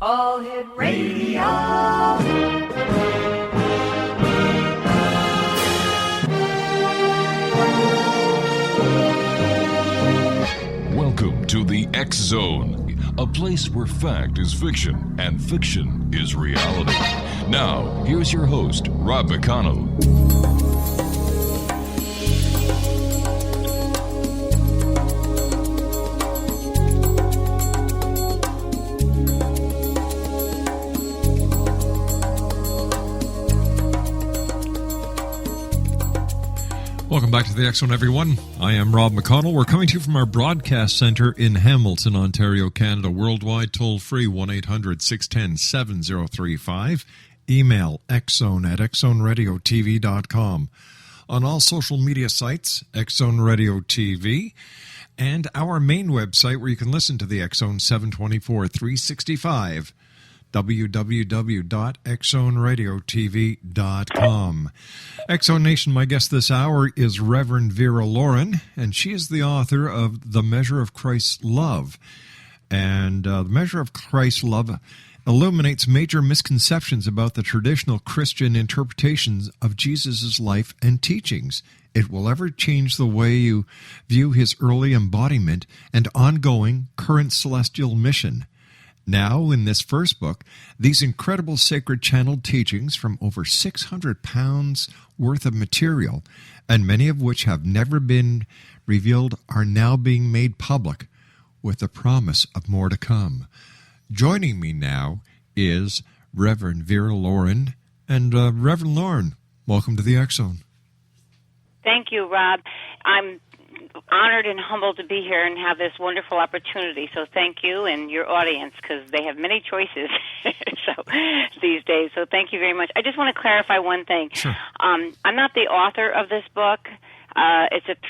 All Hit Radio. Welcome to the X Zone, a place where fact is fiction and fiction is reality. Now, here's your host, Rob McConnell. Welcome back to the X Zone, everyone. I am Rob McConnell. We're coming to you from our broadcast center in Hamilton, Ontario, Canada. Worldwide, toll-free, 1-800-610-7035. Email xzone@xzoneradiotv.com. On all social media sites, X Zone Radio TV, and our main website where you can listen to the X Zone 724 365. www.xzoneradiotv.com. X Zone Nation, my guest this hour is Reverend Vera Lauren, and she is the author of The Measure of Christ's Love. And The Measure of Christ's Love illuminates major misconceptions about the traditional Christian interpretations of Jesus' life and teachings. It will ever change the way you view his early embodiment and ongoing current celestial mission. Now, in this first book, these incredible sacred channeled teachings from over 600 pounds worth of material, and many of which have never been revealed, are now being made public with the promise of more to come. Joining me now is Reverend Vera Lauren. And Reverend Lauren, welcome to the X Zone. Thank you, Rob. I'm honored and humbled to be here and have this wonderful opportunity. So thank you and your audience, because they have many choices these days. So thank you very much. I just want to clarify one thing. Sure. I'm not the author of this book. It took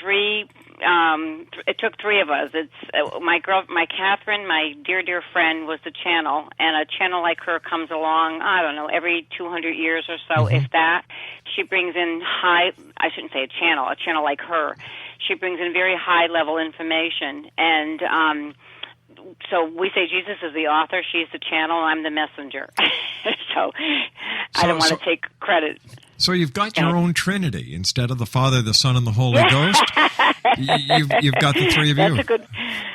three of us. It's my Catherine, my dear friend, was the channel, and a channel like her comes along, I don't know, every 200 years or so, if that. She brings in I shouldn't say a channel like her. She brings in very high-level information, and so we say Jesus is the author, she's the channel, I'm the messenger. so I don't want to take credit. So you've got your own Trinity. Instead of the Father, the Son, and the Holy Ghost, you've got the three of you. That's good.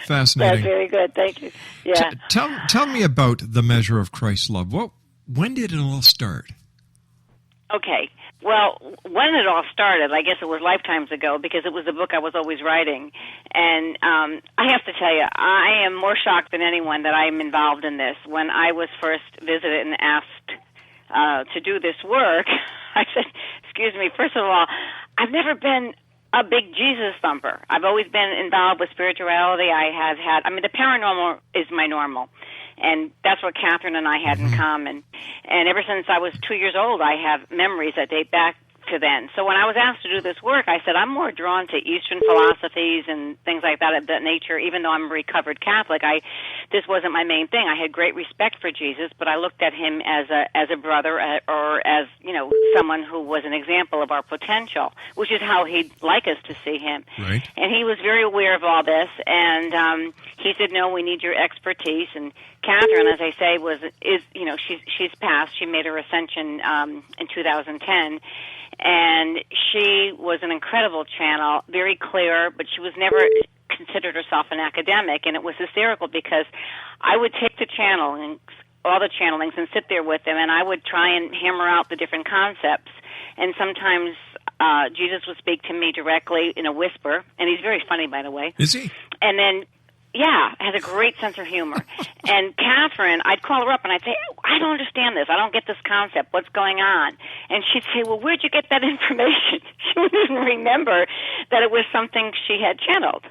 Fascinating. That's very good. Thank you. Yeah. Tell me about The Measure of Christ's Love. When did it all start? Okay. Well, when it all started, I guess it was lifetimes ago, because it was the book I was always writing. And I have to tell you, I am more shocked than anyone that I am involved in this. When I was first visited and asked to do this work, I said, excuse me, first of all, I've never been a big Jesus thumper. I've always been involved with spirituality. The paranormal is my normal. And that's what Catherine and I had in common. And ever since I was 2 years old, I have memories that date back to then. So when I was asked to do this work, I said, I'm more drawn to Eastern philosophies and things like that of that nature. Even though I'm a recovered Catholic, this wasn't my main thing. I had great respect for Jesus, but I looked at him as a brother or as, someone who was an example of our potential, which is how he'd like us to see him. Right. And he was very aware of all this, and he said, no, we need your expertise. And Catherine, as I say, she's passed. She made her ascension in 2010. And she was an incredible channel, very clear, but she was never considered herself an academic. And it was hysterical because I would take the channelings, all the channelings, and sit there with them, and I would try and hammer out the different concepts. And sometimes Jesus would speak to me directly in a whisper, and he's very funny, by the way. Is he? And then, has a great sense of humor. And Catherine, I'd call her up and I'd say, I don't understand this. I don't get this concept. What's going on? And she'd say, well, where'd you get that information? She wouldn't even remember that it was something she had channeled.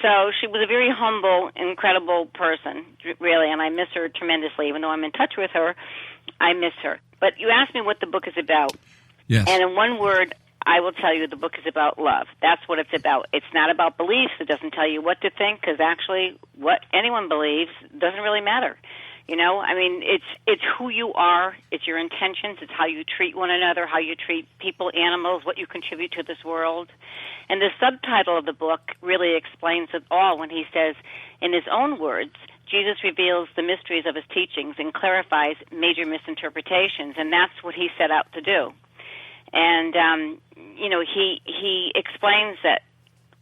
So she was a very humble, incredible person, really, and I miss her tremendously. Even though I'm in touch with her, I miss her. But you asked me what the book is about. Yes. And in one word, I will tell you the book is about love. That's what it's about. It's not about beliefs. It doesn't tell you what to think, because actually what anyone believes doesn't really matter. It's who you are. It's your intentions. It's how you treat one another, how you treat people, animals, what you contribute to this world. And the subtitle of the book really explains it all when he says, in his own words, Jesus reveals the mysteries of his teachings and clarifies major misinterpretations, and that's what he set out to do. And, he explains that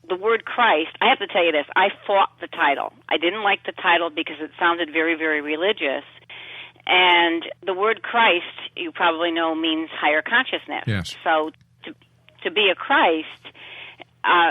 the word Christ, I have to tell you this, I fought the title. I didn't like the title because it sounded very, very religious. And the word Christ, you probably know, means higher consciousness. Yes. So to be a Christ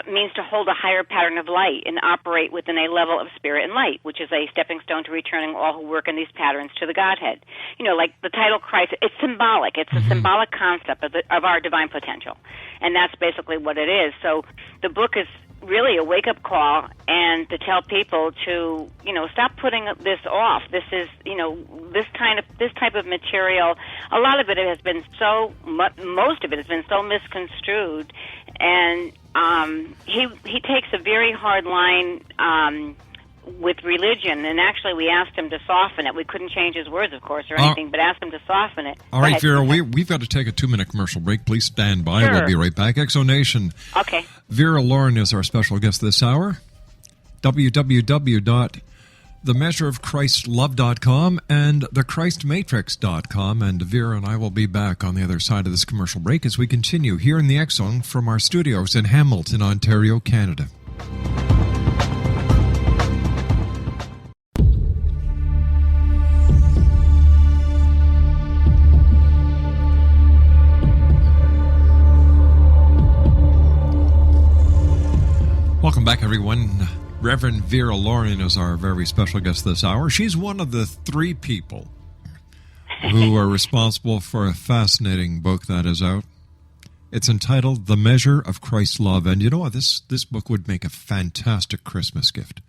means to hold a higher pattern of light and operate within a level of spirit and light, which is a stepping stone to returning all who work in these patterns to the Godhead. Like the title Christ, it's symbolic. It's a symbolic concept of our divine potential, and that's basically what it is. So the book is really a wake-up call and to tell people to, stop putting this off. This is, this type of material, a lot of it has been most of it has been so misconstrued, and he takes a very hard line with religion, and actually we asked him to soften it. We couldn't change his words, of course, or anything, but asked him to soften it. All right, Vera, we've got to take a 2-minute commercial break. Please stand by. Sure. We'll be right back. Exonation. Okay. Vera Lauren is our special guest this hour. www.themeasureofchristlove.com and thechristmatrix.com. And Vera and I will be back on the other side of this commercial break as we continue here in the X Zone from our studios in Hamilton, Ontario, Canada. Welcome back, everyone. Reverend Vera Lauren is our very special guest this hour. She's one of the 3 people who are responsible for a fascinating book that is out. It's entitled The Measure of Christ's Love. And you know what? This book would make a fantastic Christmas gift.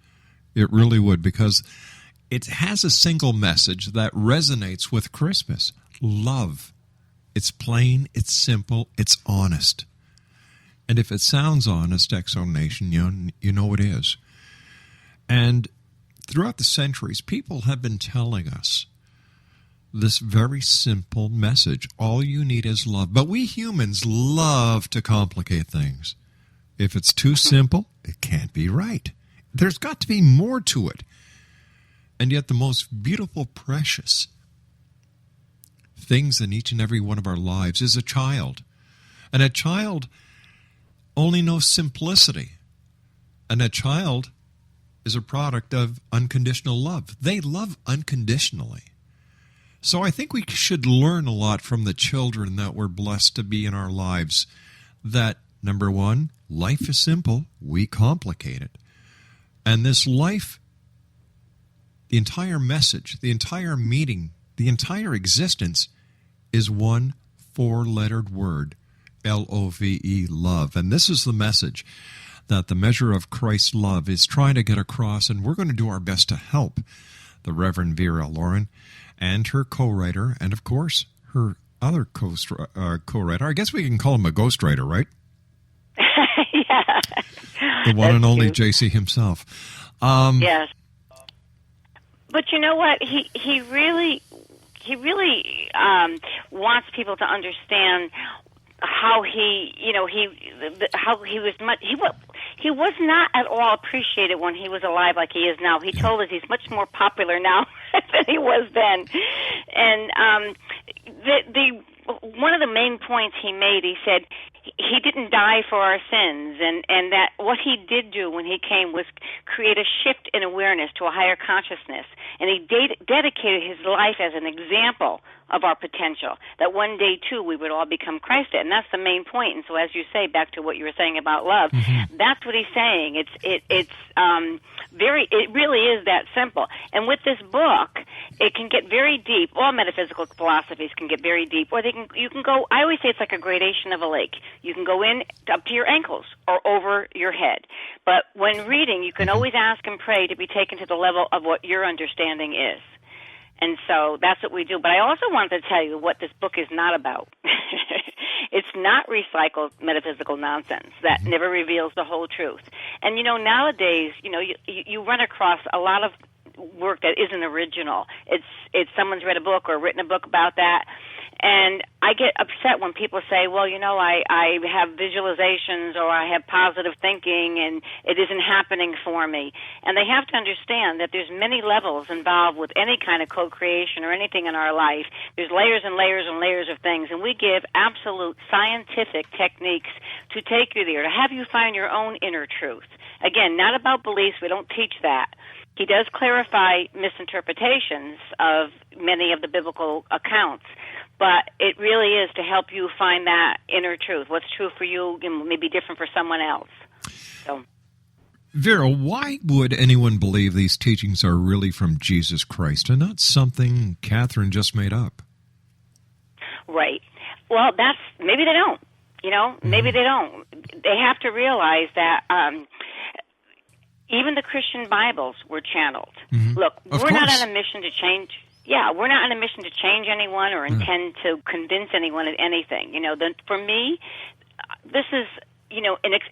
It really would, because it has a single message that resonates with Christmas. Love. It's plain, it's simple, it's honest. And if it sounds honest, Exonation, you know it is. And throughout the centuries, people have been telling us this very simple message. All you need is love. But we humans love to complicate things. If it's too simple, it can't be right. There's got to be more to it. And yet the most beautiful, precious things in each and every one of our lives is a child. And a child only knows simplicity. And a child is a product of unconditional love. They love unconditionally. So I think we should learn a lot from the children that we're blessed to be in our lives. That, number one, life is simple, we complicate it. And this life, the entire message, the entire meaning, the entire existence is one 4-lettered word. L-O-V-E, love. And this is the message that the measure of Christ's love is trying to get across, and we're going to do our best to help the Reverend Vera Lauren and her co-writer, and of course, her other co-writer. I guess we can call him a ghostwriter, right? Yeah. The one and only JC himself. Yes. But you know what? He really wants people to understand how he was not at all appreciated when he was alive like he is now. He told us he's much more popular now than he was then. And the one of the main points he made, he said he didn't die for our sins, and that what he did do when he came was create a shift in awareness to a higher consciousness, and he dedicated his life as an example of our potential, that one day, too, we would all become Christ. And that's the main point. And so, as you say, back to what you were saying about love, that's what he's saying. It really is that simple. And with this book, it can get very deep. All metaphysical philosophies can get very deep, or you can go, I always say it's like a gradation of a lake. You can go in up to your ankles or over your head. But when reading, you can always ask and pray to be taken to the level of what your understanding is. And so that's what we do. But I also wanted to tell you what this book is not about. It's not recycled metaphysical nonsense that never reveals the whole truth. And, nowadays, you run across a lot of work that isn't original. It's someone's read a book or written a book about that, And I get upset when people say, well, I have visualizations or I have positive thinking and it isn't happening for me. And they have to understand that there's many levels involved with any kind of co-creation or anything in our life. There's layers and layers and layers of things, and we give absolute scientific techniques to take you there, to have you find your own inner truth. Again, not about beliefs. We don't teach that. He does clarify misinterpretations of many of the biblical accounts, but it really is to help you find that inner truth. What's true for you may be different for someone else. So, Vera, why would anyone believe these teachings are really from Jesus Christ and not something Catherine just made up? Right. Well, maybe they don't. Maybe they don't. They have to realize that even the Christian Bibles were channeled. Look, we're not on a mission to change. Yeah, we're not on a mission to change anyone or intend to convince anyone of anything. For me, this is,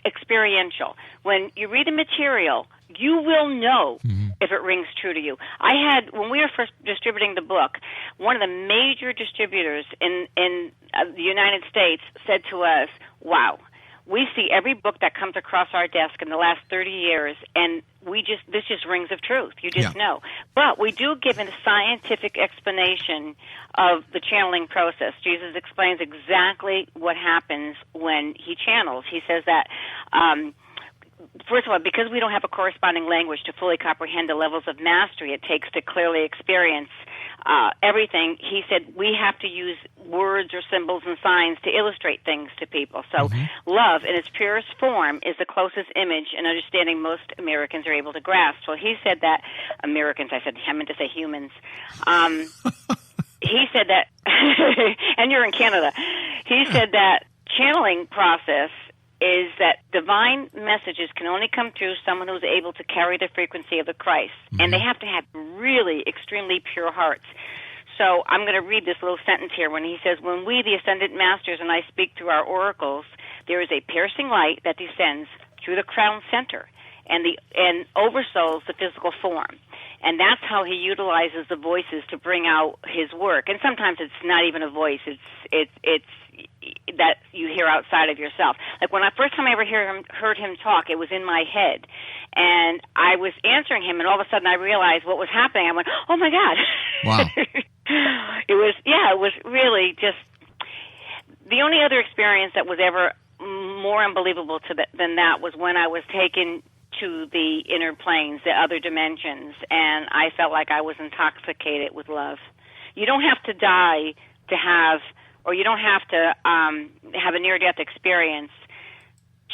experiential. When you read the material, you will know if it rings true to you. When we were first distributing the book, one of the major distributors in the United States said to us, wow, we see every book that comes across our desk in the last 30 years, and this just rings of truth. You just know. But we do give a scientific explanation of the channeling process. Jesus explains exactly what happens when he channels. He says that, first of all, because we don't have a corresponding language to fully comprehend the levels of mastery it takes to clearly experience everything, he said we have to use words or symbols and signs to illustrate things to people. So love in its purest form is the closest image and understanding most Americans are able to grasp. So he said that Americans, I meant to say humans. He said that, and you're in Canada, he said that channeling process is that divine messages can only come through someone who's able to carry the frequency of the Christ. And they have to have really extremely pure hearts. So I'm going to read this little sentence here when he says, when we, the Ascended Masters, and I speak through our oracles, there is a piercing light that descends through the crown center and oversouls the physical form. And that's how he utilizes the voices to bring out his work. And sometimes it's not even a voice. It's that you hear outside of yourself. Like when first time I ever heard him talk, it was in my head. And I was answering him, and all of a sudden I realized what was happening. I went, oh, my God. Wow. It was really just the only other experience that was ever more unbelievable than that was when I was taken to the inner planes, the other dimensions, and I felt like I was intoxicated with love. You don't have to die to have, or you don't have to have a near-death experience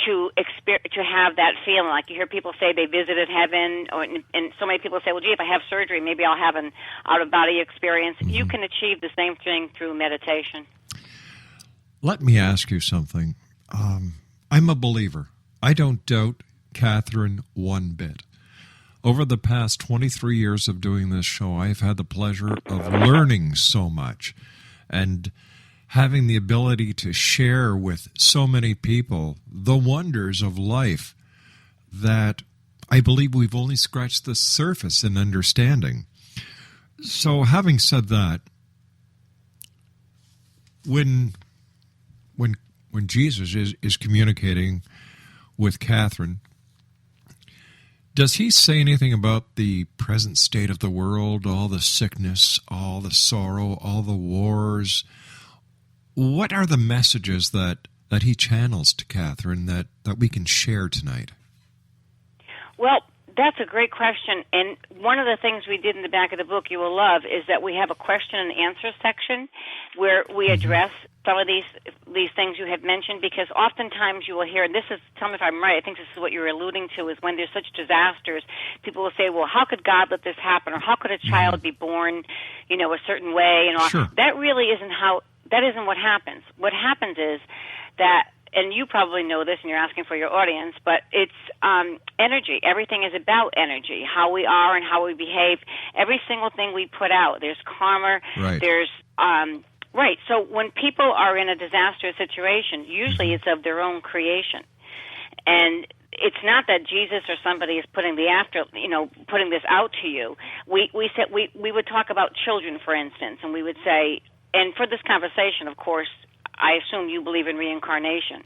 to have that feeling. Like you hear people say they visited heaven, and so many people say, well, gee, if I have surgery, maybe I'll have an out-of-body experience. You can achieve the same thing through meditation. Let me ask you something. I'm a believer. I don't doubt Catherine one bit. Over the past 23 years of doing this show, I've had the pleasure of learning so much and having the ability to share with so many people the wonders of life that I believe we've only scratched the surface in understanding. So having said that, when Jesus is communicating with Catherine, does he say anything about the present state of the world, all the sickness, all the sorrow, all the wars? What are the messages that he channels to Catherine that we can share tonight? Well, that's a great question. And one of the things we did in the back of the book, you will love, is that we have a question and answer section where we address some of these things you have mentioned, because oftentimes you will hear, and tell me if I'm right, I think this is what you're alluding to, is when there's such disasters, people will say, well, how could God let this happen? Or how could a child be born, a certain way? And all. Sure. That really that isn't what happens. What happens is that, and you probably know this and you're asking for your audience, but it's energy. Everything is about energy, how we are and how we behave. Every single thing we put out, there's karma, right. There's right. So when people are in a disastrous situation, usually it's of their own creation. And it's not that Jesus or somebody is putting this out to you. We would talk about children, for instance, and we would say, and for this conversation, of course, I assume you believe in reincarnation.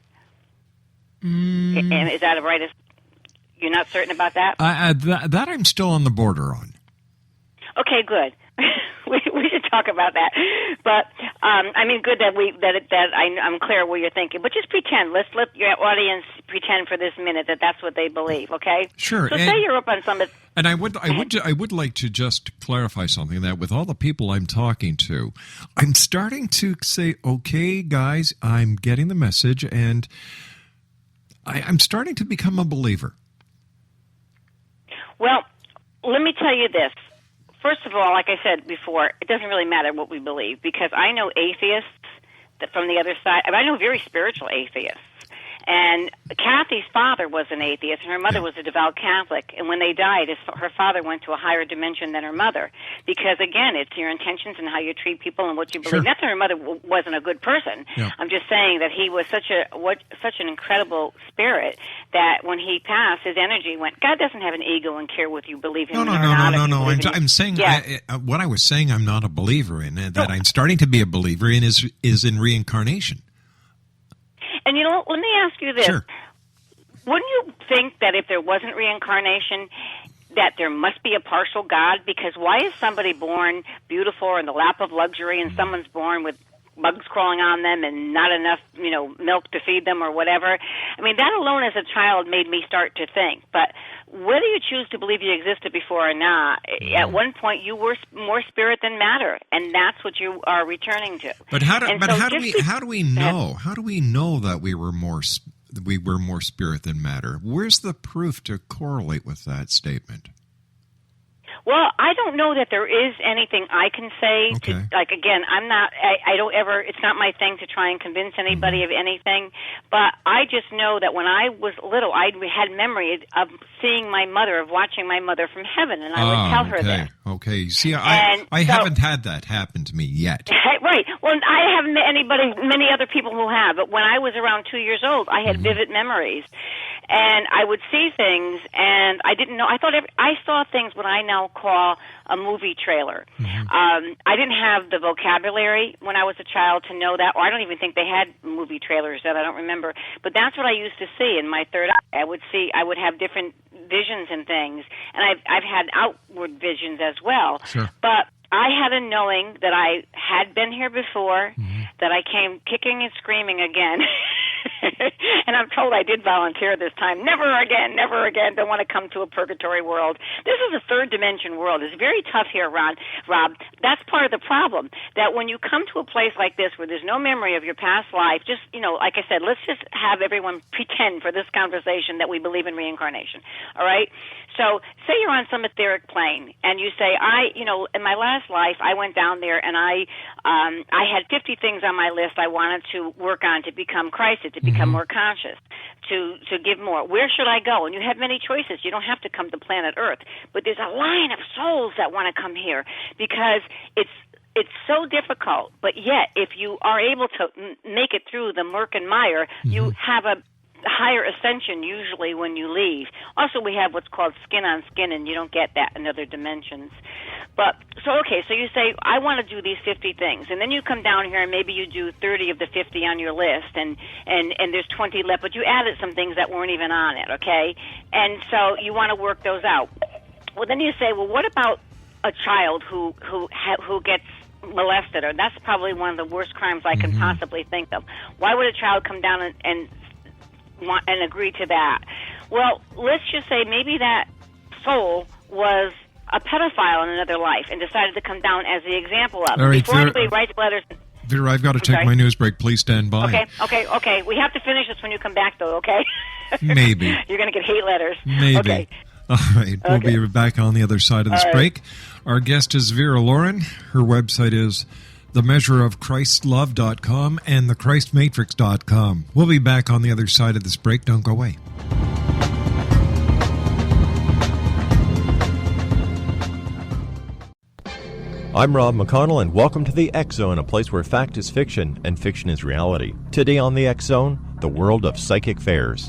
And is that right? You're not certain about that? That I'm still on the border on. Okay, good. we should talk about that. But I mean, good that I'm clear what you're thinking. But just pretend. Let's let your audience pretend for this minute that that's what they believe. Okay? Sure. So say you're up on some. And I would like to just clarify something, that with all the people I'm talking to, I'm starting to say, okay, guys, I'm getting the message, and I'm starting to become a believer. Well, let me tell you this. First of all, like I said before, it doesn't really matter what we believe, because I know atheists from the other side. I know very spiritual atheists. And Kathy's father was an atheist, and her mother was a devout Catholic. And when they died, her father went to a higher dimension than her mother. Because, again, it's your intentions and how you treat people and what you believe. Sure. Not that her mother wasn't a good person. Yeah. I'm just saying that he was such an incredible spirit that when he passed, his energy went. God doesn't have an ego and care whether you believe him or not. No. I'm saying, what I was saying I'm not a believer in, that I'm starting to be a believer in is in reincarnation. And, let me ask you this. Sure. Wouldn't you think that if there wasn't reincarnation, that there must be a partial God? Because why is somebody born beautiful or in the lap of luxury, and someone's born with bugs crawling on them and not enough, milk to feed them or whatever? I mean, that alone as a child made me start to think. But whether you choose to believe you existed before or not, at one point you were more spirit than matter, and that's what you are returning to. But how do we know that we were more spirit than matter? Where's the proof to correlate with that statement? Well, I don't know that there is anything I can say. Okay. Again, I don't ever, it's not my thing to try and convince anybody of anything, but I just know that when I was little, I had memory of seeing my mother, of watching my mother from heaven, and I would tell her that. Okay. See, I haven't had that happen to me yet. Right. Well, I haven't met many other people who have, but when I was around 2 years old, I had vivid memories. And I would see things, and I didn't know. I saw things what I now call a movie trailer. I didn't have the vocabulary when I was a child to know that, or I don't even think they had movie trailers that I don't remember. But that's what I used to see in my third eye. I would have different visions and things, and I've had outward visions as well. Sure. But I had a knowing that I had been here before, that I came kicking and screaming again. And I'm told I did volunteer this time. Never again, never again. Don't want to come to a purgatory world. This is a third dimension world. It's very tough here, Rob. That's part of the problem, that when you come to a place like this where there's no memory of your past life, just, like I said, let's just have everyone pretend for this conversation that we believe in reincarnation. All right? So say you're on some etheric plane, and you say, in my last life, I went down there, and I had 50 things on my list I wanted to work on to become Christed, to become more conscious, to give more. Where should I go? And you have many choices. You don't have to come to planet Earth, but there's a line of souls that want to come here because it's so difficult. But yet, if you are able to make it through the murk and mire, you have a higher ascension usually when you leave. Also, we have what's called skin on skin, and you don't get that in other dimensions. But so you say, I want to do these 50 things, and then you come down here and maybe you do 30 of the 50 on your list, and there's 20 left, but you added some things that weren't even on it, okay? And so you want to work those out. Well, then you say, well, what about a child who gets molested? Or that's probably one of the worst crimes I can possibly think of. Why would a child come down and agree to that? Well, let's just say maybe that soul was a pedophile in another life and decided to come down as the example of it. All right, before anybody writes letters. Vera, I've got to take my news break. Please stand by. Okay. We have to finish this when you come back, though, okay? Maybe. You're going to get hate letters. Maybe. Okay. All right. We'll be back on the other side of this break. Our guest is Vera Lauren. Her website is themeasureofchristlove.com and thechristmatrix.com. We'll be back on the other side of this break. Don't go away. I'm Rob McConnell, and welcome to the X Zone, a place where fact is fiction and fiction is reality. Today on the X Zone, the world of psychic fairs.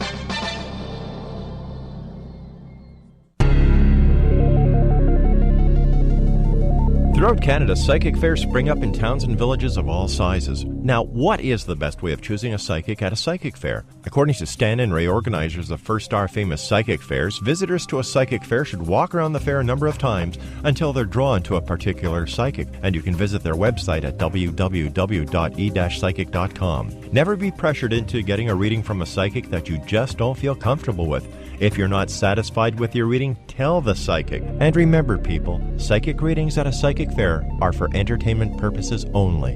Throughout Canada, psychic fairs spring up in towns and villages of all sizes. Now, what is the best way of choosing a psychic at a psychic fair? According to Stan and Ray, organizers of First Star Famous Psychic Fairs, visitors to a psychic fair should walk around the fair a number of times until they're drawn to a particular psychic. And you can visit their website at www.e-psychic.com. Never be pressured into getting a reading from a psychic that you just don't feel comfortable with. If you're not satisfied with your reading, tell the psychic. And remember, people, psychic readings at a psychic fair are for entertainment purposes only.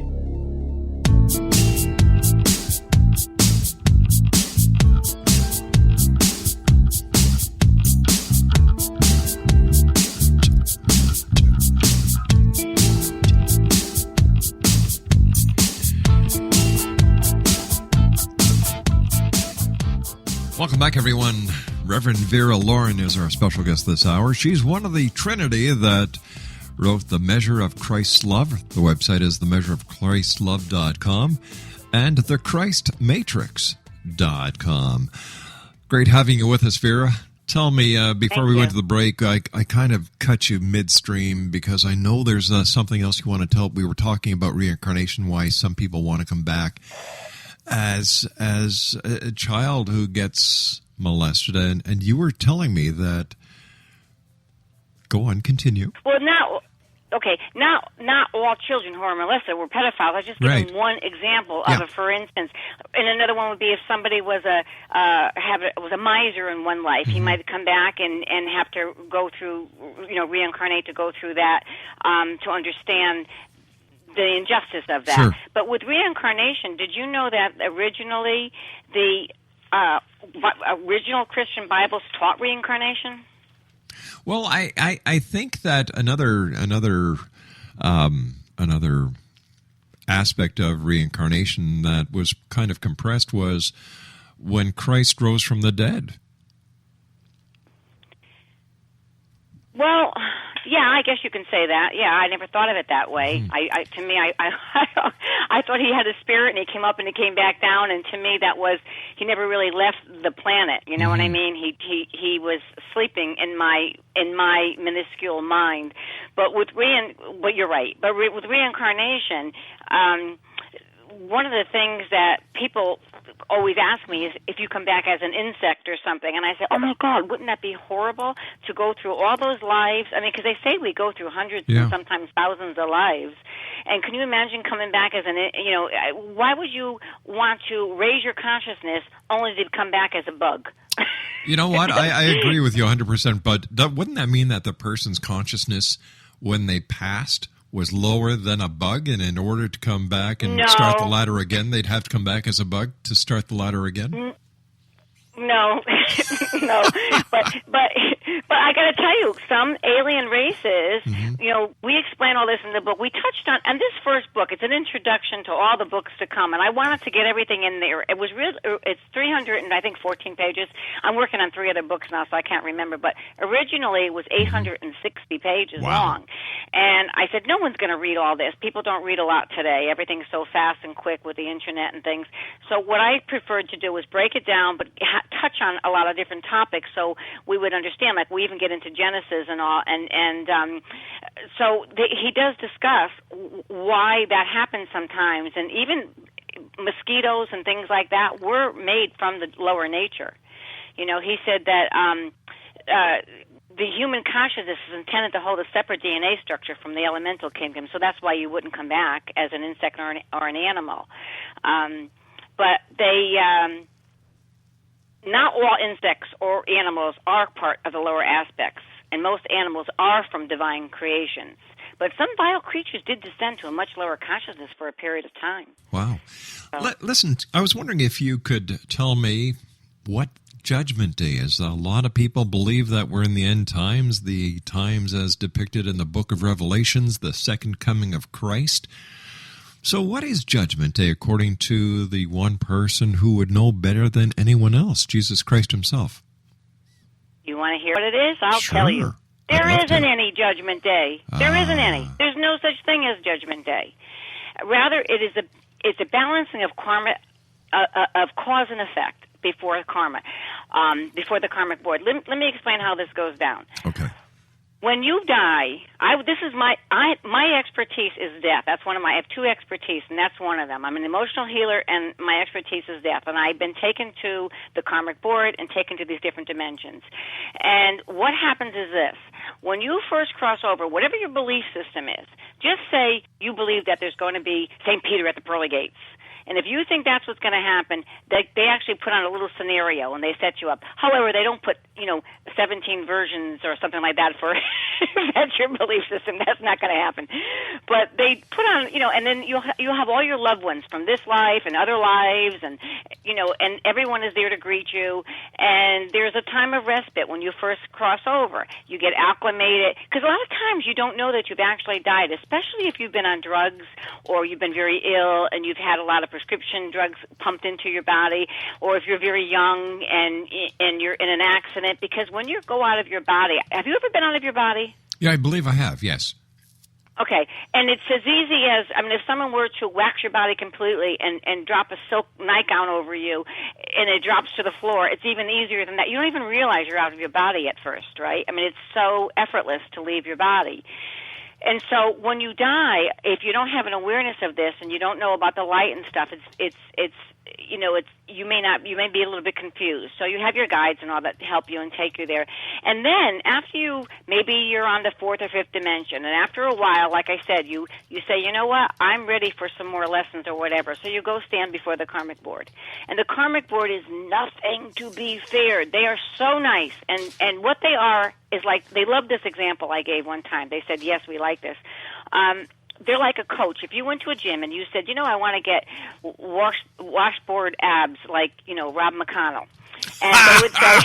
Welcome back, everyone. Reverend Vera Lauren is our special guest this hour. She's one of the Trinity that wrote The Measure of Christ's Love. The website is themeasureofchristlove.com and thechristmatrix.com. Great having you with us, Vera. Tell me, before we went to the break, I kind of cut you midstream because I know there's something else you want to tell. We were talking about reincarnation, why some people want to come back as a child who gets molested, and you were telling me that. Go on, continue. Well, not all children who are molested were pedophiles. I just giving one example of it. For instance, and another one would be if somebody was a miser in one life, he might come back and have to go through, reincarnate to go through that to understand the injustice of that. Sure. But with reincarnation, did you know that originally the original Christian Bibles taught reincarnation? Well, I think that another aspect of reincarnation that was kind of compressed was when Christ rose from the dead. Well, yeah, I guess you can say that. Yeah, I never thought of it that way. I thought he had a spirit and he came up and he came back down, and to me that was he never really left the planet. You know what I mean? He was sleeping in my minuscule mind. But you're right. But with reincarnation, one of the things that people always ask me is if you come back as an insect or something, and I say, oh my God, wouldn't that be horrible to go through all those lives? I mean, because they say we go through hundreds and sometimes thousands of lives, and can you imagine coming back as why would you want to raise your consciousness only to come back as a bug? You know what? I agree with you 100%, but wouldn't that mean that the person's consciousness when they passed was lower than a bug, and in order to come back and start the ladder again, they'd have to come back as a bug to start the ladder again? No, no, but I got to tell you, some alien races. We explain all this in the book. We touched on, and this first book, it's an introduction to all the books to come, and I wanted to get everything in there. It was it's 314 pages. I'm working on 3 other books now, so I can't remember. But originally, it was 860 pages long, and I said no one's going to read all this. People don't read a lot today. Everything's so fast and quick with the internet and things. So what I preferred to do was break it down, but touch on a lot of different topics so we would understand. Like we even get into Genesis and all, and so he does discuss why that happens sometimes, and even mosquitoes and things like that were made from the lower nature. He said that the human consciousness is intended to hold a separate DNA structure from the elemental kingdom, so that's why you wouldn't come back as an insect or an animal. But they... Not all insects or animals are part of the lower aspects, and most animals are from divine creations. But some vile creatures did descend to a much lower consciousness for a period of time. Wow. So, Listen, I was wondering if you could tell me what Judgment Day is. A lot of people believe that we're in the end times, the times as depicted in the book of Revelations, the second coming of Christ. So what is Judgment Day according to the one person who would know better than anyone else, Jesus Christ himself? You want to hear what it is? I'll tell you. There isn't any Judgment Day. There isn't any. There's no such thing as Judgment Day. Rather, it's a balancing of karma, of cause and effect before karma, before the karmic board. Let me explain how this goes down. Okay. when you die, my expertise is death. That's one of I have two expertise, and that's one of them. I'm an emotional healer, and my expertise is death. And I've been taken to the karmic board and taken to these different dimensions. And what happens is this. When you first cross over, whatever your belief system is, just say you believe that there's going to be St. Peter at the pearly gates. And if you think that's what's going to happen, they actually put on a little scenario and they set you up. However, they don't put, 17 versions or something like that for that's your belief system. That's not going to happen. But they put on, and then you'll have all your loved ones from this life and other lives, and and everyone is there to greet you. And there's a time of respite when you first cross over. You get acclimated, because a lot of times you don't know that you've actually died, especially if you've been on drugs or you've been very ill and you've had a lot of prescription drugs pumped into your body, or if you're very young and you're in an accident. Because when you go out of your body, have you ever been out of your body? Yeah, I believe I have, yes. Okay, and it's as easy as, if someone were to wax your body completely and drop a silk nightgown over you and it drops to the floor, it's even easier than that. You don't even realize you're out of your body at first, right? It's so effortless to leave your body. And so when you die, if you don't have an awareness of this and you don't know about the light and stuff, you may be a little bit confused. So you have your guides and all that to help you and take you there. And then after maybe you're on the fourth or fifth dimension, and after a while, like I said, you say, you know what, I'm ready for some more lessons or whatever. So you go stand before the karmic board. And the karmic board is nothing to be feared. They are so nice. And what they are is like, they love this example I gave one time. They said, yes, we like this. They're like a coach. If you went to a gym and you said, I want to get washboard abs like, Rob McConnell. And they would say,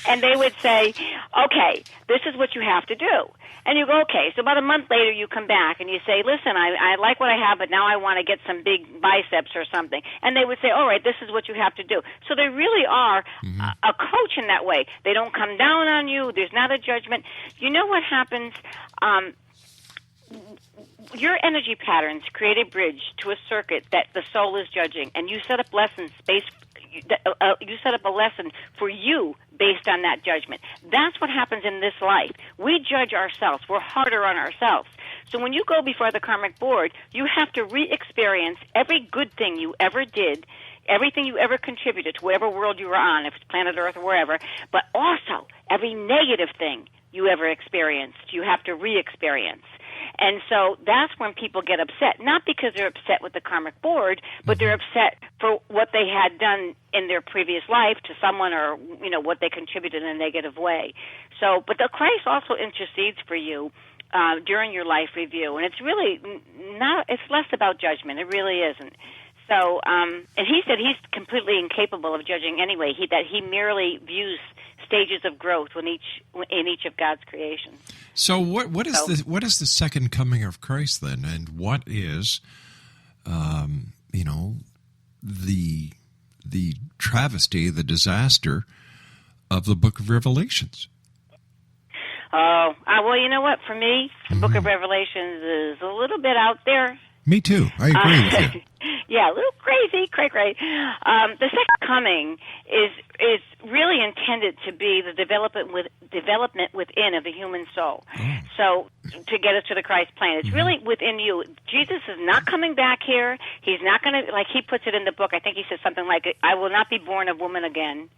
and they would say, okay, this is what you have to do. And you go, okay. So about a month later, you come back and you say, listen, I like what I have, but now I want to get some big biceps or something. And they would say, all right, this is what you have to do. So they really are a coach in that way. They don't come down on you. There's not a judgment. You know what happens? Your energy patterns create a bridge to a circuit that the soul is judging, and you set up lessons based. You set up a lesson for you based on that judgment. That's what happens in this life. We judge ourselves. We're harder on ourselves. So when you go before the karmic board, you have to re-experience every good thing you ever did, everything you ever contributed to whatever world you were on, if it's planet Earth or wherever, but also every negative thing you ever experienced, you have to re-experience. And so that's when people get upset, not because they're upset with the karmic board, but they're upset for what they had done in their previous life to someone, or, what they contributed in a negative way. So, but the Christ also intercedes for you during your life review, and it's really it's less about judgment. It really isn't. So, and he said he's completely incapable of judging anyway. That he merely views stages of growth in each of God's creations. So what is the second coming of Christ then, and what is the travesty, the disaster of the Book of Revelations? Oh, well, you know what? For me, the Book of Revelations is a little bit out there. Me too. I agree with you. Yeah, a little crazy, cray-cray. The second coming is really intended to be the development within of the human soul. Oh. So to get us to the Christ plan, it's really within you. Jesus is not coming back here. He's not going to, like he puts it in the book. I think he says something like, "I will not be born of woman again."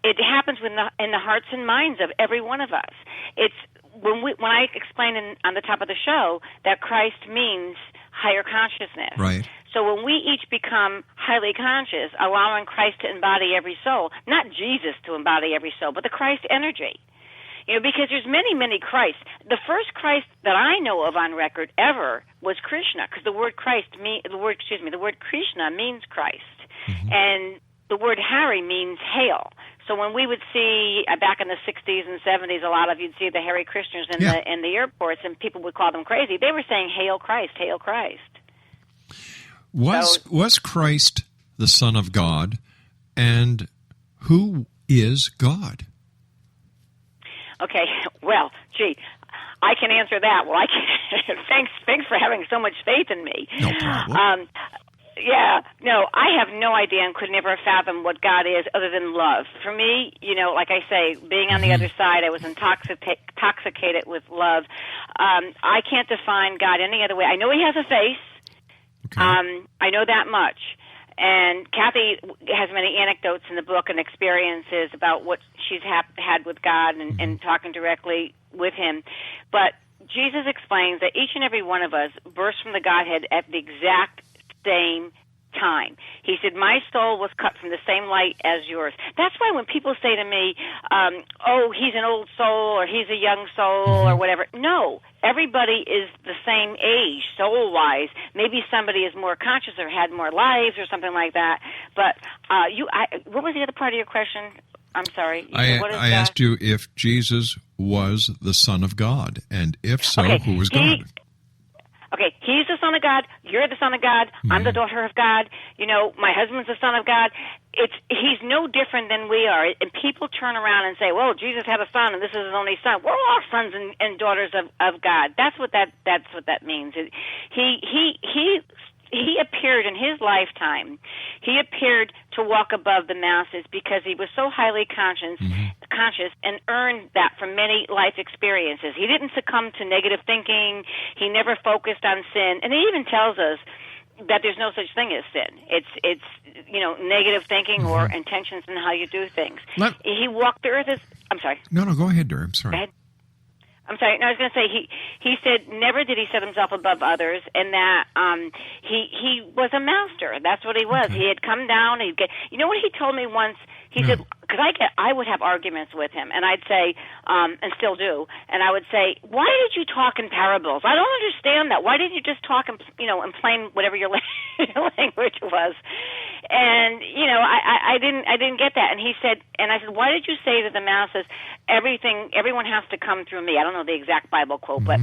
It happens in the hearts and minds of every one of us. It's when I explain on the top of the show that Christ means higher consciousness. Right. So when we each become highly conscious, allowing Christ to embody every soul, not Jesus to embody every soul, but the Christ energy. Because there's many, many Christs. The first Christ that I know of on record ever was Krishna, because the word Krishna means Christ, and the word Hari means hail. So when we would see back in the 60s and 70s, a lot of you'd see the Hare Krishnas in the airports, and people would call them crazy. They were saying, "Hail Christ, hail Christ." Was Christ the Son of God, and who is God? Okay, well, gee, I can answer that. Well, I can. Thanks for having so much faith in me. No problem. Yeah, no, I have no idea and could never fathom what God is other than love. For me, like I say, being on the other side, I was intoxicated with love. I can't define God any other way. I know he has a face. Okay. I know that much. And Kathy has many anecdotes in the book and experiences about what she's had with God and talking directly with him. But Jesus explains that each and every one of us burst from the Godhead at the exact same time. He said, my soul was cut from the same light as yours. That's why when people say to me, oh, he's an old soul or he's a young soul or whatever, no, everybody is the same age, soul-wise. Maybe somebody is more conscious or had more lives or something like that. But what was the other part of your question? I'm sorry. I asked you if Jesus was the Son of God, and if so, who was God? Okay, he's the Son of God. You're the Son of God. I'm the daughter of God. My husband's the Son of God. He's no different than we are. And people turn around and say, "Well, Jesus had a son, and this is his only son." We're all sons and daughters of God. That's what that means. He appeared in his lifetime. He appeared to walk above the masses because he was so highly conscious and earned that from many life experiences. He didn't succumb to negative thinking. He never focused on sin. And he even tells us that there's no such thing as sin. It's negative thinking or intentions in how you do things. He walked the earth as... I'm sorry. No, go ahead, dear. I'm sorry. Go ahead. I'm sorry. No, I was going to say he said never did he set himself above others, and that he was a master. That's what he was. Okay. He had come down. He'd get. You know what he told me once? He said, because I would have arguments with him, and I'd say, and still do, and I would say, why did you talk in parables? I don't understand that. Why didn't you just talk in plain whatever your language was? And I didn't get that. And he said, and I said, why did you say to the masses, everyone has to come through me? I don't know the exact Bible quote, but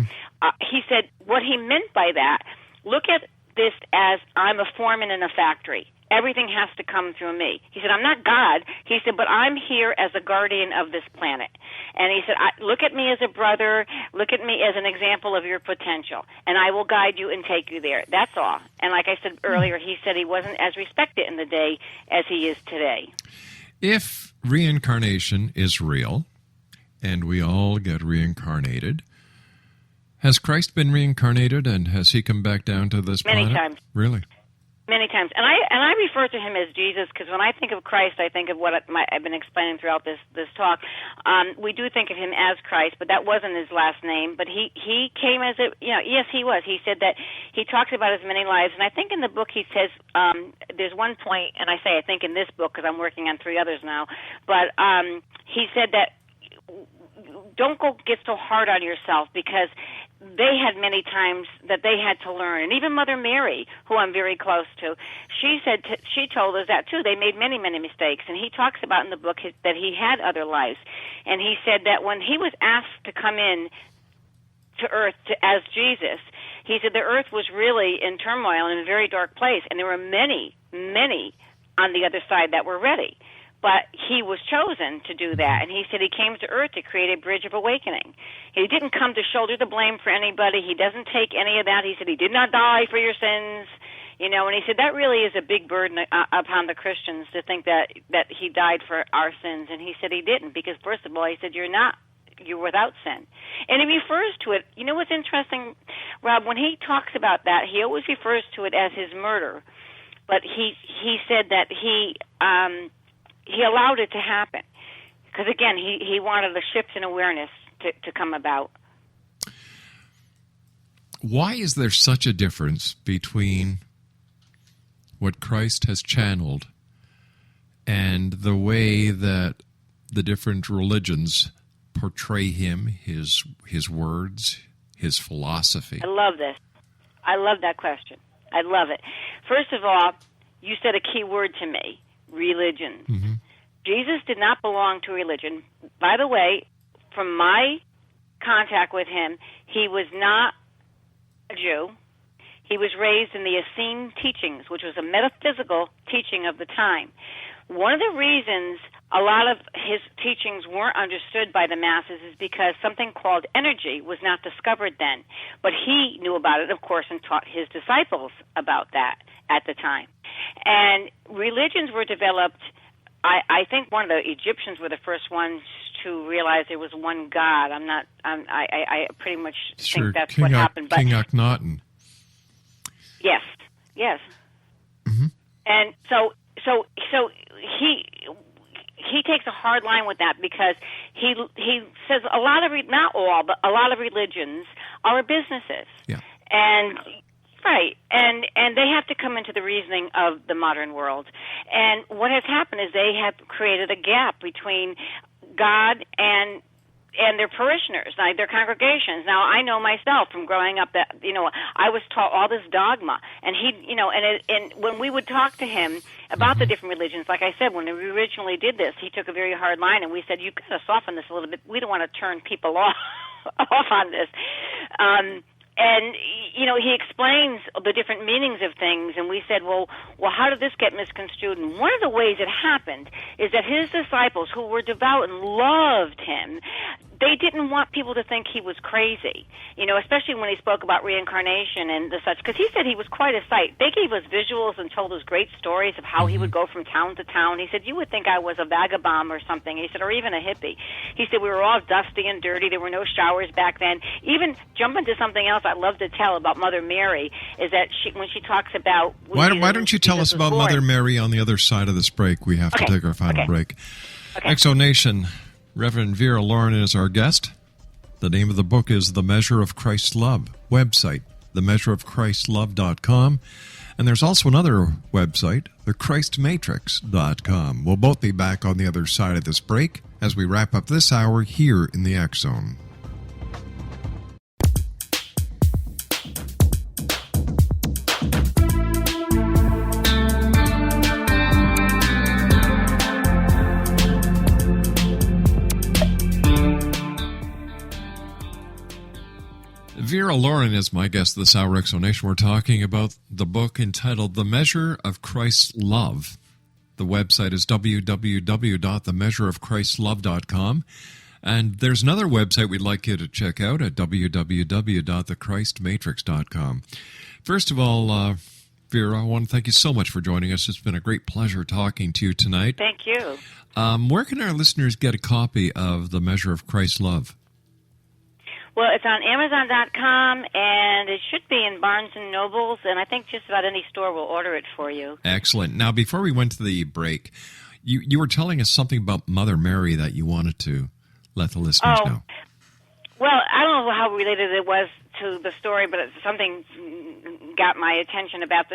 he said what he meant by that. Look at this as I'm a foreman in a factory. Everything has to come through me. He said, I'm not God. He said, but I'm here as a guardian of this planet. And he said, look at me as a brother. Look at me as an example of your potential. And I will guide you and take you there. That's all. And like I said earlier, he said he wasn't as respected in the day as he is today. If reincarnation is real, and we all get reincarnated, has Christ been reincarnated, and has he come back down to this planet? Many times. Really? Many times. And I refer to him as Jesus because when I think of Christ, I think of what I've been explaining throughout this talk. We do think of him as Christ, but that wasn't his last name. But he came as yes, he was. He said that he talks about his many lives. And I think in the book he says, there's one point, and I say I think in this book because I'm working on 3 others now, but he said that don't get so hard on yourself because they had many times that they had to learn. And even Mother Mary, who I'm very close to, she said she told us that too. They made many, many mistakes. And he talks about in the book that he had other lives. And he said that when he was asked to come in to earth as Jesus, he said the earth was really in turmoil in a very dark place. And there were many, many on the other side that were ready. But he was chosen to do that, and he said he came to earth to create a bridge of awakening. He didn't come to shoulder the blame for anybody. He doesn't take any of that. He said he did not die for your sins, and he said that really is a big burden upon the Christians to think that he died for our sins, and he said he didn't because, first of all, he said you're without sin. And he refers to it, what's interesting, Rob, when he talks about that, he always refers to it as his murder, but he said that he allowed it to happen because, again, he wanted a shift in awareness to come about. Why is there such a difference between what Christ has channeled and the way that the different religions portray him, his words, his philosophy? I love this. I love that question. I love it. First of all, you said a key word to me. Religion. Mm-hmm. Jesus did not belong to religion. By the way, from my contact with him, he was not a Jew. He was raised in the Essene teachings, which was a metaphysical teaching of the time. One of the reasons a lot of his teachings weren't understood by the masses is because something called energy was not discovered then. But he knew about it, of course, and taught his disciples about that. at the time. And religions were developed. I think one of the Egyptians were the first ones to realize there was one God. I pretty much think that's what happened. But King Akhenaten. Yes. Mm-hmm. And so he takes a hard line with that because he says not all, but a lot of religions are businesses. Yeah. And right, and they have to come into the reasoning of the modern world. And what has happened is they have created a gap between God and their parishioners, like their congregations. Now, I know myself from growing up that I was taught all this dogma, and and when we would talk to him about the different religions, like I said, when we originally did this, he took a very hard line, and we said, "You've got to soften this a little bit. We don't want to turn people off on this." And he explains the different meanings of things, and we said, well, how did this get misconstrued? And one of the ways it happened is that his disciples, who were devout and loved him, they didn't want people to think he was crazy, especially when he spoke about reincarnation and the such, because he said he was quite a sight. They gave us visuals and told us great stories of how he would go from town to town. He said, you would think I was a vagabond or something. He said, or even a hippie. He said, we were all dusty and dirty. There were no showers back then. Even jumping to something else I'd love to tell about Mother Mary is that when she talks about... Why don't you tell us about Mother Mary on the other side of this break? We have to take our final break. Okay. Exo Nation, Reverend Vera Lauren is our guest. The name of the book is The Measure of Christ's Love. Website, themeasureofchristlove.com. And there's also another website, thechristmatrix.com. We'll both be back on the other side of this break as we wrap up this hour here in the X Zone. Vera Lauren is my guest this hour, Exo Nation. We're talking about the book entitled The Measure of Christ's Love. The website is www.themeasureofchristlove.com. And there's another website we'd like you to check out at www.thechristmatrix.com. First of all, Vera, I want to thank you so much for joining us. It's been a great pleasure talking to you tonight. Thank you. Where can our listeners get a copy of The Measure of Christ's Love? Well, it's on Amazon.com, and it should be in Barnes & Nobles, and I think just about any store will order it for you. Excellent. Now, before we went to the break, you were telling us something about Mother Mary that you wanted to let the listeners know. Well, I don't know how related it was to the story, but something got my attention about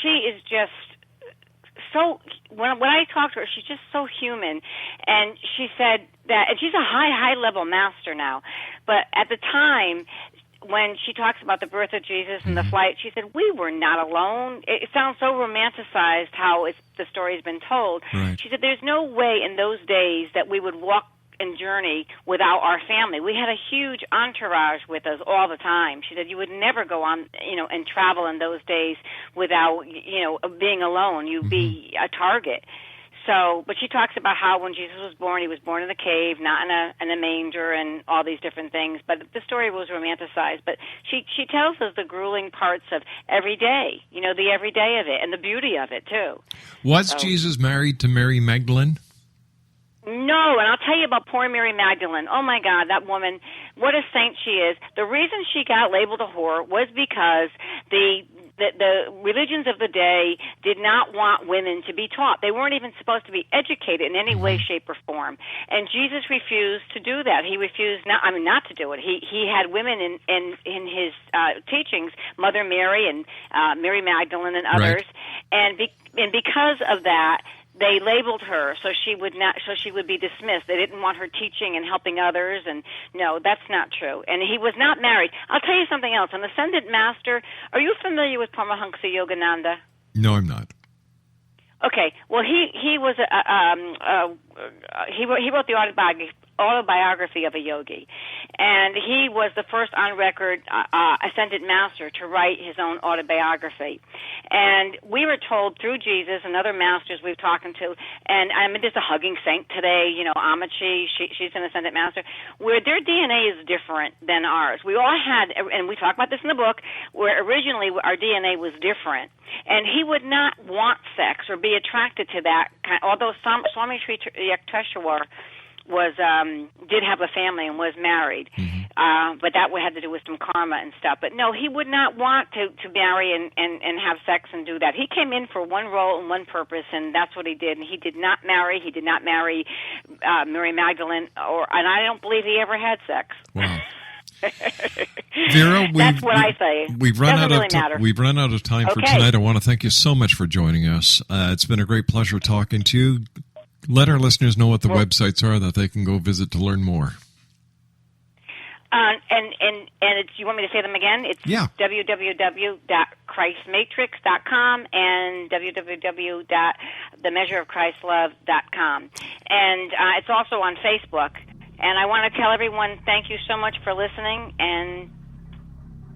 she is just so, when I talked to her, she's just so human, and she said that, and she's a high level master now, but at the time when she talks about the birth of Jesus and the flight, she said, we were not alone. It sounds so romanticized how the story's been told. Right. She said there's no way in those days that we would walk and journey without our family. We had a huge entourage with us all the time. She said you would never go on, and travel in those days without, being alone. You'd be a target. So, but she talks about how when Jesus was born, he was born in a cave, not in a manger, and all these different things. But the story was romanticized. But she tells us the grueling parts of every day, the everyday of it, and the beauty of it too. Was Jesus married to Mary Magdalene? No, and I'll tell you about poor Mary Magdalene. Oh, my God, that woman, what a saint she is. The reason she got labeled a whore was because the religions of the day did not want women to be taught. They weren't even supposed to be educated in any way, shape, or form. And Jesus refused to do that. He refused not to do it. He had women in his teachings, Mother Mary and Mary Magdalene and others, right. And because of that, they labeled her so she would be dismissed. They didn't want her teaching and helping others, and no, that's not true. And he was not married. I'll tell you something else. An ascended master. Are you familiar with Paramahansa Yogananda? No, I'm not. Okay. Well, he was he wrote the autobiography of a yogi, And he was the first on-record ascended master to write his own autobiography. And we were told through Jesus and other masters we've talked to, and I mean, there's a hugging saint today, Amachi, she's an ascended master, where their DNA is different than ours. We all had, and we talk about this in the book, where originally our DNA was different. And he would not want sex or be attracted to that although Swami Sri Yukteswar did have a family and was married, but that had to do with some karma and stuff. But no, he would not want to marry and have sex and do that. He came in for one role and one purpose, and that's what he did. And he did not marry. He did not marry Mary Magdalene, and I don't believe he ever had sex. Wow. Vera, that's what I say. We've run out of time. We've run out of time for tonight. I want to thank you so much for joining us. It's been a great pleasure talking to you. Let our listeners know what the websites are that they can go visit to learn more. And you want me to say them again? It's www.christmatrix.com and www.themeasureofchristlove.com. And it's also on Facebook. And I want to tell everyone thank you so much for listening, and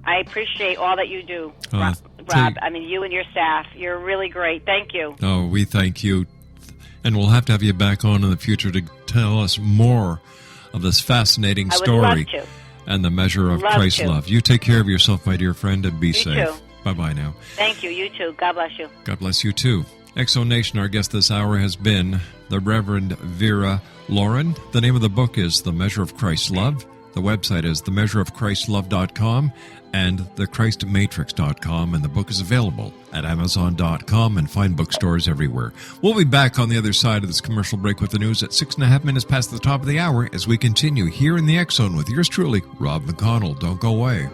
I appreciate all that you do, Rob. I mean, you and your staff. You're really great. Thank you. Oh, we thank you. And we'll have to have you back on in the future to tell us more of this fascinating story. I would love to. And the measure of Christ's love. You take care of yourself, my dear friend, and be safe. You too. Bye-bye now. Thank you. You too. God bless you. God bless you, too. Exonation, our guest this hour has been the Reverend Vera Lauren. The name of the book is The Measure of Christ's Love. The website is themeasureofchristlove.com and thechristmatrix.com, and the book is available at amazon.com and fine bookstores everywhere. We'll be back on the other side of this commercial break with the news at 6.5 minutes past the top of the hour as we continue here in the X Zone with yours truly, Rob McConnell. Don't go away.